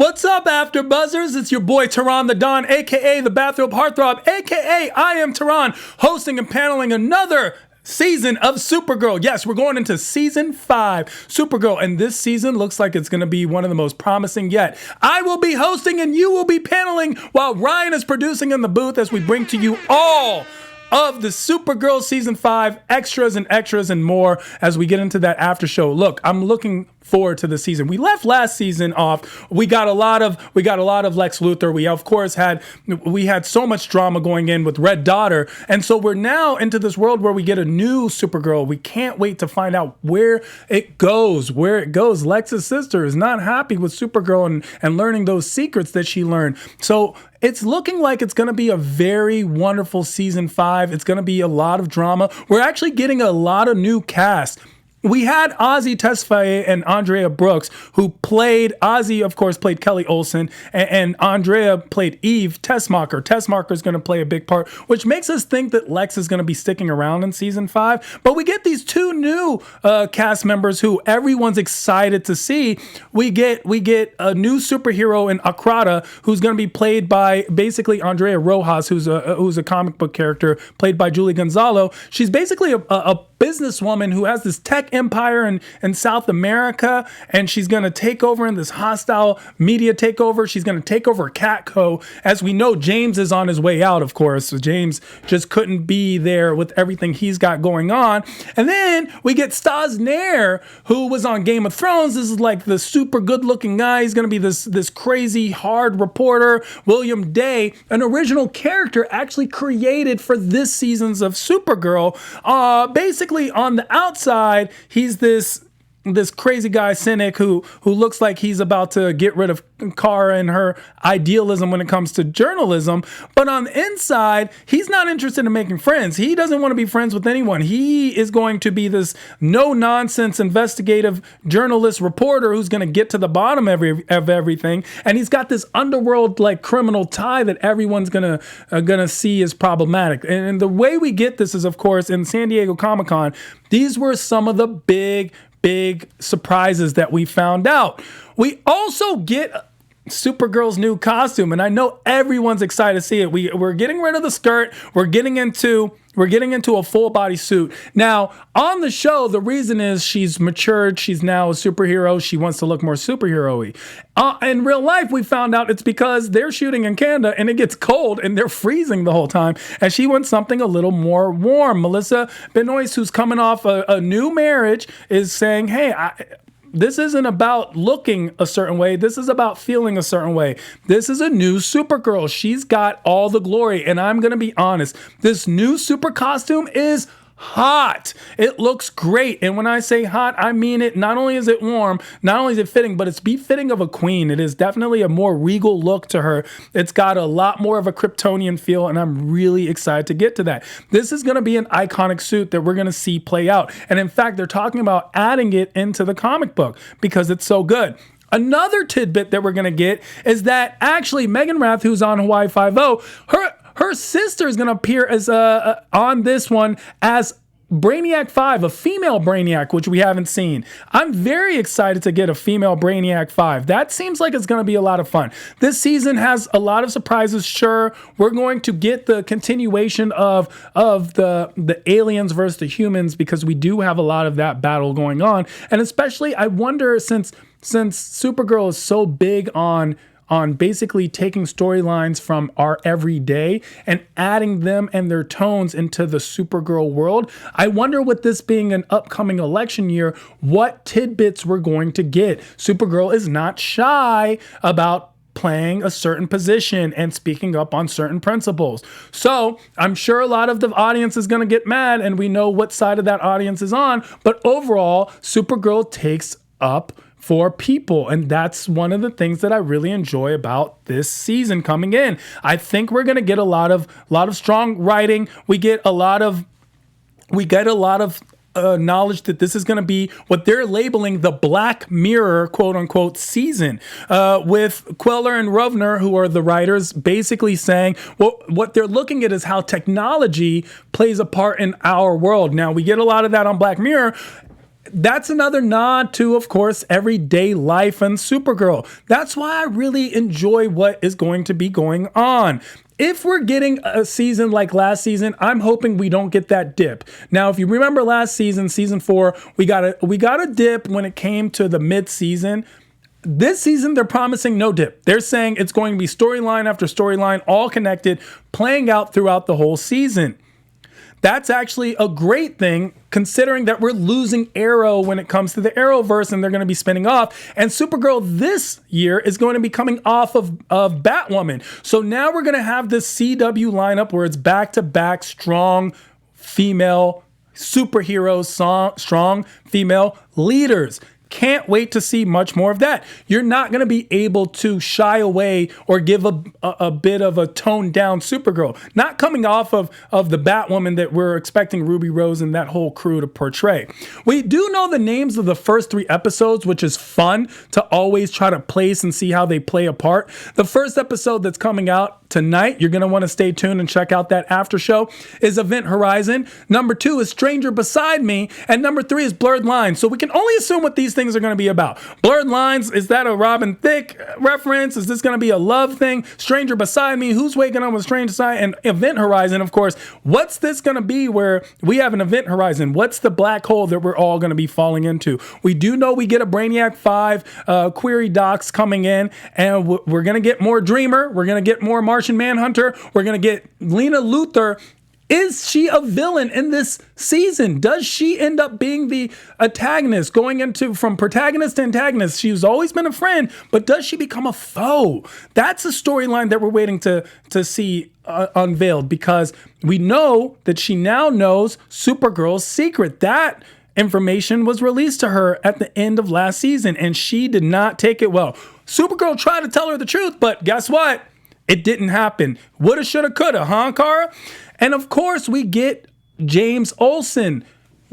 What's up, After Buzzers? It's your boy, Tehran the Don, a.k.a. the Bathrobe Heartthrob, a.k.a. I am Tehran, hosting and paneling another season of SUPERGIRL. Yes, we're going into season 5, SUPERGIRL, and this season looks like it's going to be one of the most promising yet. I will be hosting and you will be paneling while Ryan is producing in the booth as we bring to you all of the SUPERGIRL Season 5 extras and more as we get into that after show. Look, I'm looking forward to the season. We left last season off. We got a lot of Lex Luthor. We of course had so much drama going in with Red Daughter, and so we're now into this world where we get a new SUPERGIRL. We can't wait to find out where it goes. Lex's sister is not happy with SUPERGIRL and learning those secrets that she learned. So it's looking like it's going to be a very wonderful season 5. It's going to be a lot of drama. We're actually getting a lot of new cast. We had Ozzy Tesfaye and Andrea Brooks, who played, Ozzy, of course, played Kelly Olsen, and Andrea played Eve Tessmacher. Tessmacher is going to play a big part, which makes us think that Lex is going to be sticking around in season 5. But we get these two new cast members who everyone's excited to see. We get a new superhero in Akrata, who's going to be played by basically Andrea Rojas, who's a comic book character played by Julie Gonzalo. She's basically a businesswoman who has this tech empire in South America, and she's going to take over in this hostile media takeover. She's going to take over Catco. As we know, James is on his way out, of course. So James just couldn't be there with everything he's got going on. And then we get Stas Nair, who was on Game of Thrones. This is like the super good looking guy. He's going to be this crazy hard reporter. William Day, an original character actually created for this season's of SUPERGIRL. Basically on the outside, he's this crazy guy, cynic, who looks like he's about to get rid of Kara and her idealism when it comes to journalism. But on the inside, he's not interested in making friends. He doesn't want to be friends with anyone. He is going to be this no-nonsense investigative journalist reporter who's going to get to the bottom of everything. And he's got this underworld like criminal tie that everyone's gonna see as problematic. And the way we get this is, of course, in San Diego Comic-Con, these were some of the big surprises that we found out. We also get SUPERGIRL's new costume, and I know everyone's excited to see it. We're getting rid of the skirt. We're getting into a full body suit. Now, on the show, the reason is she's matured. She's now a superhero. She wants to look more superhero-y. In real life, we found out it's because they're shooting in Canada and it gets cold and they're freezing the whole time. And she wants something a little more warm. Melissa Benoistas, who's coming off a new marriage, is saying, hey, this isn't about looking a certain way. This is about feeling a certain way. This is a new SUPERGIRL. She's got all the glory. And I'm going to be honest, this new super costume is hot. It looks great. And when I say hot, I mean it. Not only is it warm, not only is it fitting, but it's befitting of a queen. It is definitely a more regal look to her. It's got a lot more of a Kryptonian feel, and I'm really excited to get to that. This is going to be an iconic suit that we're going to see play out. And in fact, they're talking about adding it into the comic book because it's so good. Another tidbit that we're going to get is that actually Megan Rath, who's on Hawaii Five-0, her sister is going to appear as on this one as Brainiac 5, a female Brainiac, which we haven't seen. I'm very excited to get a female Brainiac 5. That seems like it's going to be a lot of fun. This season has a lot of surprises. Sure, we're going to get the continuation of the aliens versus the humans because we do have a lot of that battle going on. And especially, I wonder, since SUPERGIRL is so big on basically taking storylines from our everyday and adding them and their tones into the SUPERGIRL world. I wonder, with this being an upcoming election year, what tidbits we're going to get. SUPERGIRL is not shy about playing a certain position and speaking up on certain principles. So I'm sure a lot of the audience is going to get mad, and we know what side of that audience is on. But overall, SUPERGIRL takes up for people, and that's one of the things that I really enjoy about this season coming in. I think we're going to get a lot of strong writing. We get a lot of knowledge that this is going to be what they're labeling the Black Mirror, quote unquote, season, with Queller and Rovner, who are the writers, basically saying, well, what they're looking at is how technology plays a part in our world. Now, we get a lot of that on Black Mirror. that's another nod to, of course, everyday life and Supergirl. That's why I really enjoy what is going to be going on. If we're getting a season like last season, I'm hoping we don't get that dip. Now, if you remember last season, season 4, we got a dip when it came to the mid-season. This season, they're promising no dip. They're saying it's going to be storyline after storyline, all connected, playing out throughout the whole season. That's actually a great thing, considering that we're losing Arrow when it comes to the Arrowverse, and they're going to be spinning off. And Supergirl this year is going to be coming off of Batwoman. So now we're going to have this CW lineup where it's back-to-back strong female superheroes, strong female leaders. Can't wait to see much more of that. You're not going to be able to shy away or give a bit of a toned down Supergirl. Not coming off of the Batwoman that we're expecting Ruby Rose and that whole crew to portray. We do know the names of the first 3 episodes, which is fun to always try to place and see how they play a part. The first episode that's coming out tonight, you're going to want to stay tuned and check out that after show, is Event Horizon. Number 2 is Stranger Beside Me. And number 3 is Blurred Lines. So we can only assume what these things are going to be about. Blurred Lines, is that a Robin Thicke reference? Is this going to be a love thing? Stranger Beside Me, who's waking up with Stranger Beside? And Event Horizon, of course. What's this going to be where we have an Event Horizon? What's the black hole that we're all going to be falling into? We do know we get a Brainiac 5 query docs coming in, and we're going to get more Dreamer. We're going to get more Martian Manhunter. We're going to get Lena Luthor. Is she a villain in this season? Does she end up being the antagonist, going into from protagonist to antagonist? She's always been a friend, but does she become a foe? That's a storyline that we're waiting to see unveiled, because we know that she now knows Supergirl's secret. That information was released to her at the end of last season, and she did not take it well. Supergirl tried to tell her the truth, but guess what? It didn't happen. Woulda, shoulda, coulda, huh, Kara? And of course, we get James Olsen.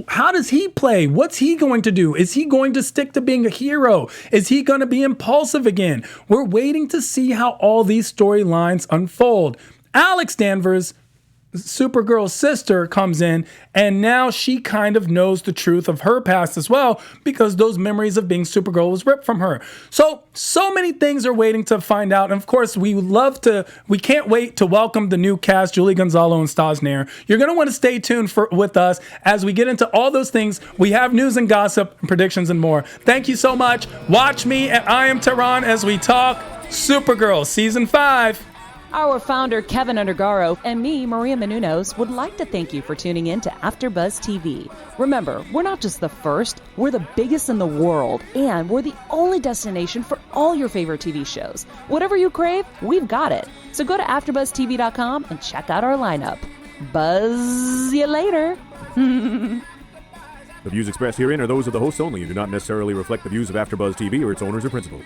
How does he play? What's he going to do? Is he going to stick to being a hero? Is he going to be impulsive again? We're waiting to see how all these storylines unfold. Alex Danvers, Supergirl's sister, comes in, and now she kind of knows the truth of her past as well, because those memories of being Supergirl was ripped from her. So many things are waiting to find out. And of course, we can't wait to welcome the new cast, Julie Gonzalo and Stas Nair. You're going to want to stay tuned with us as we get into all those things. We have news and gossip and predictions and more. Thank you so much. Watch me at I Am Tehran as we talk Supergirl Season 5. Our founder, Kevin Undergaro, and me, Maria Menounos, would like to thank you for tuning in to AfterBuzz TV. Remember, we're not just the first, we're the biggest in the world, and we're the only destination for all your favorite TV shows. Whatever you crave, we've got it. So go to AfterBuzzTV.com and check out our lineup. Buzz you later. The views expressed herein are those of the hosts only and do not necessarily reflect the views of AfterBuzz TV or its owners or principals.